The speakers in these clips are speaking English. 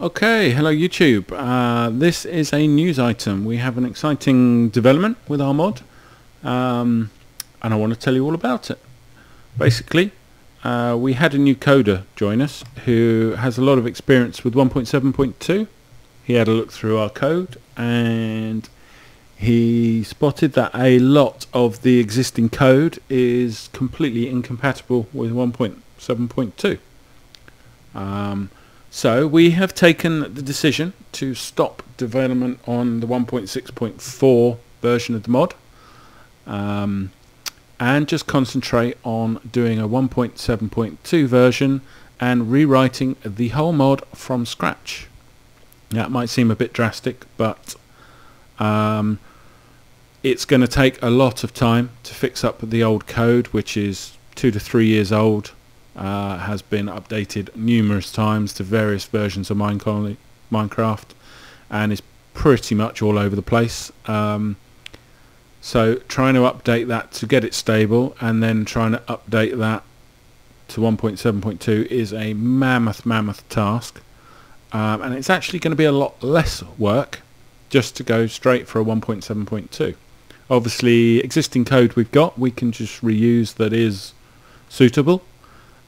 Okay, hello YouTube. This is a news item. We have an exciting development with our mod, and I want to tell you all about it. Basically, we had a new coder join us who has a lot of experience with 1.7.2. He had a look through our code and he spotted that a lot of the existing code is completely incompatible with 1.7.2. So we have taken the decision to stop development on the 1.6.4 version of the mod and just concentrate on doing a 1.7.2 version and rewriting the whole mod from scratch. That might seem a bit drastic, but it's going to take a lot of time to fix up the old code, which is 2 to 3 years old. Has been updated numerous times to various versions of Minecraft and is pretty much all over the place. So trying to update that to get it stable and then trying to update that to 1.7.2 is a mammoth task, and it's actually going to be a lot less work just to go straight for a 1.7.2. Obviously existing code we've got we can just reuse that is suitable.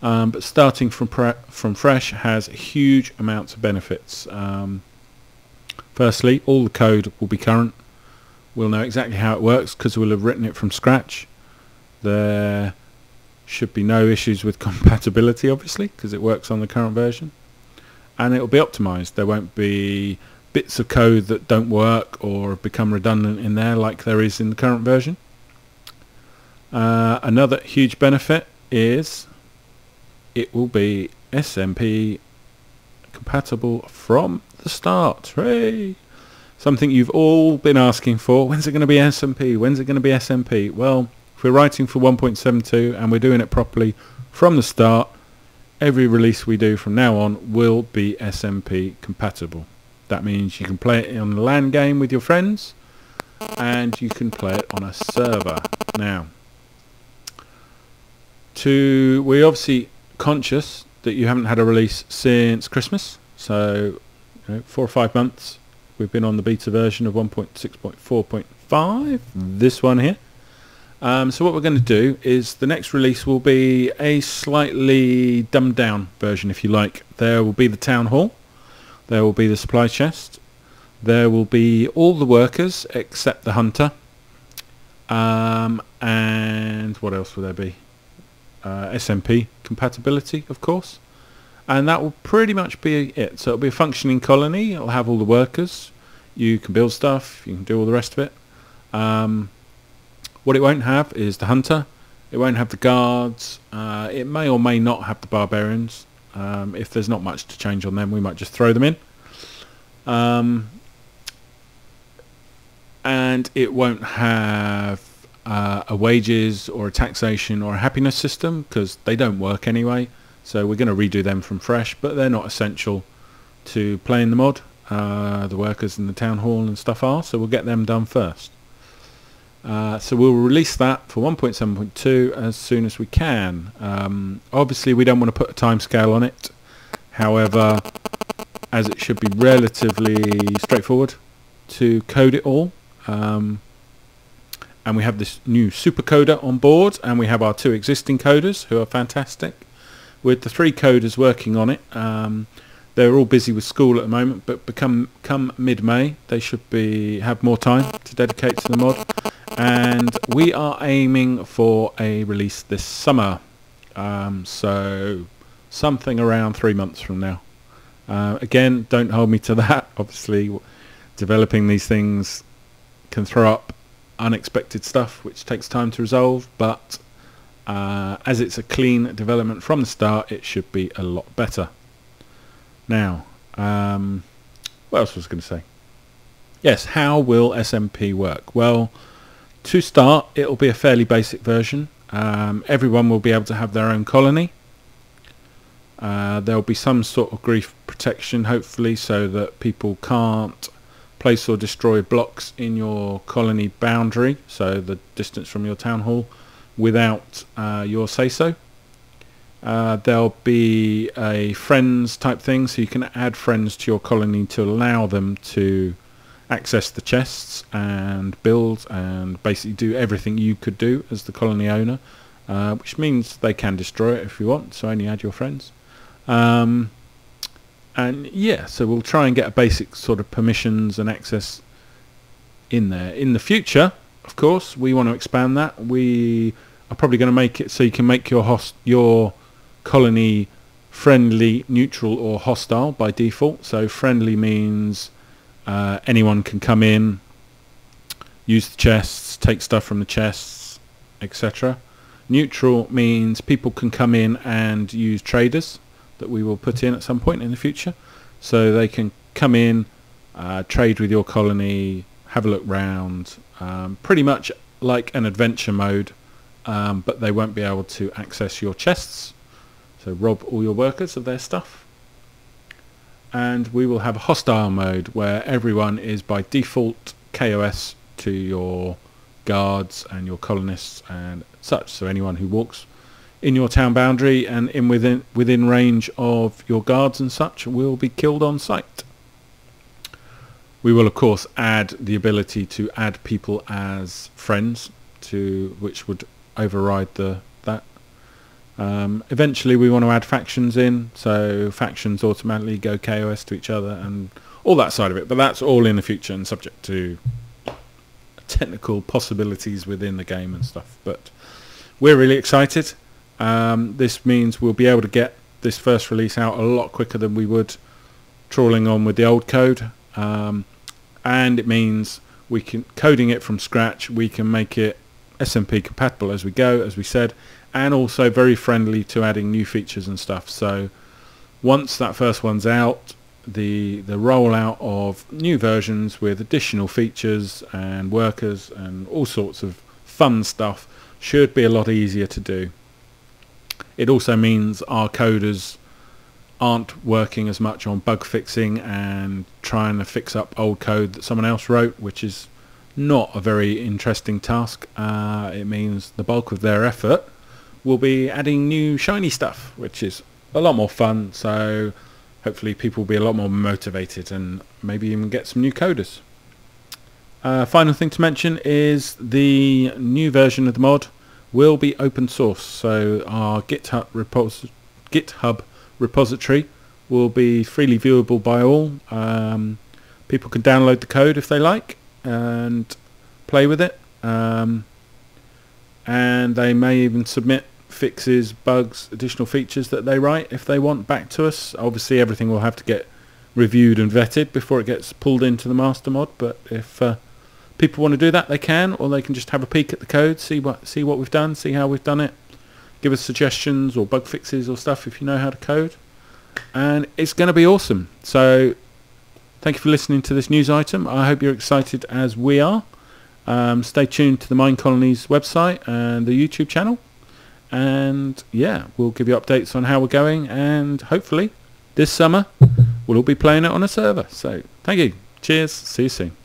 But starting from fresh has huge amounts of benefits. Firstly, all the code will be current. We'll know exactly how it works because we'll have written it from scratch. There should be no issues with compatibility, obviously, because it works on the current version. And it will be optimized. There won't be bits of code that don't work or become redundant in there like there is in the current version. Another huge benefit is it will be SMP compatible from the start. Hooray! Something you've all been asking for. When's it going to be SMP? When's it going to be SMP? Well, if we're writing for 1.72 and we're doing it properly from the start, every release we do from now on will be SMP compatible. That means you can play it on the LAN game with your friends and you can play it on a server. Now, we're obviously conscious that you haven't had a release since Christmas, so 4 or 5 months we've been on the beta version of 1.6.4.5, this one here. So what we're going to do is the next release will be a slightly dumbed down version, if you like. There will be the town hall, there will be the supply chest, there will be all the workers except the hunter, and what else will there be? SMP compatibility, of course, and that will pretty much be it. So it'll be a functioning colony. It'll have all the workers. You can build stuff. You can do all the rest of it. What it won't have is the hunter. It won't have the guards. It may or may not have the barbarians. If there's not much to change on them, we might just throw them in. And it won't have a wages or a taxation or a happiness system because they don't work anyway, so we're going to redo them from fresh, but they're not essential to playing the mod. The workers in the town hall and stuff are, so we'll get them done first. So we'll release that for 1.7.2 as soon as we can. Obviously we don't want to put a timescale on it, however, as it should be relatively straightforward to code it all. And we have this new super coder on board, and we have our 2 existing coders who are fantastic. With the 3 coders working on it, they're all busy with school at the moment, but come mid-May they should have more time to dedicate to the mod, and we are aiming for a release this summer, so something around 3 months from now. Again, don't hold me to that. Obviously developing these things can throw up unexpected stuff which takes time to resolve, but as it's a clean development from the start, it should be a lot better. Now, what else was I going to say? Yes, how will SMP work? Well, to start, it will be a fairly basic version. Everyone will be able to have their own colony. There will be some sort of grief protection, hopefully, so that people can't place or destroy blocks in your colony boundary, so the distance from your town hall, without your say-so. There'll be a friends type thing, so you can add friends to your colony to allow them to access the chests and build and basically do everything you could do as the colony owner, which means they can destroy it if you want, so only add your friends. And yeah, so we'll try and get a basic sort of permissions and access in there. In the future, of course, we want to expand that. We are probably going to make it so you can make your colony friendly, neutral or hostile by default. So friendly means anyone can come in, use the chests, take stuff from the chests, etc. Neutral means people can come in and use traders that we will put in at some point in the future, so they can come in, trade with your colony, have a look round, pretty much like an adventure mode, but they won't be able to access your chests, so rob all your workers of their stuff. And we will have a hostile mode where everyone is by default KOS to your guards and your colonists and such, so anyone who walks in your town boundary and within range of your guards and such will be killed on sight. We will of course add the ability to add people as friends, which would override that. Eventually we want to add factions in, so factions automatically go KOS to each other and all that side of it, but that's all in the future and subject to technical possibilities within the game and stuff. But we're really excited. This means we'll be able to get this first release out a lot quicker than we would trawling on with the old code, and it means we can, coding it from scratch, we can make it SMP compatible as we go, as we said, and also very friendly to adding new features and stuff. So once that first one's out, the rollout of new versions with additional features and workers and all sorts of fun stuff should be a lot easier to do. It also means our coders aren't working as much on bug fixing and trying to fix up old code that someone else wrote, which is not a very interesting task. It means the bulk of their effort will be adding new shiny stuff, which is a lot more fun, so hopefully people will be a lot more motivated and maybe even get some new coders. Final thing to mention is the new version of the mod will be open source, so our GitHub repository will be freely viewable by all. People can download the code if they like and play with it, and they may even submit fixes, bugs, additional features that they write if they want back to us. Obviously everything will have to get reviewed and vetted before it gets pulled into the master mod, but if people want to do that, they can, or they can just have a peek at the code, see what we've done, see how we've done it, give us suggestions or bug fixes or stuff if you know how to code, and it's going to be awesome. So thank you for listening to this news item. I hope you're excited as we are. Stay tuned to the MineColonies website and the YouTube channel, and yeah, we'll give you updates on how we're going, and hopefully this summer we'll all be playing it on a server. So thank you, cheers, see you soon.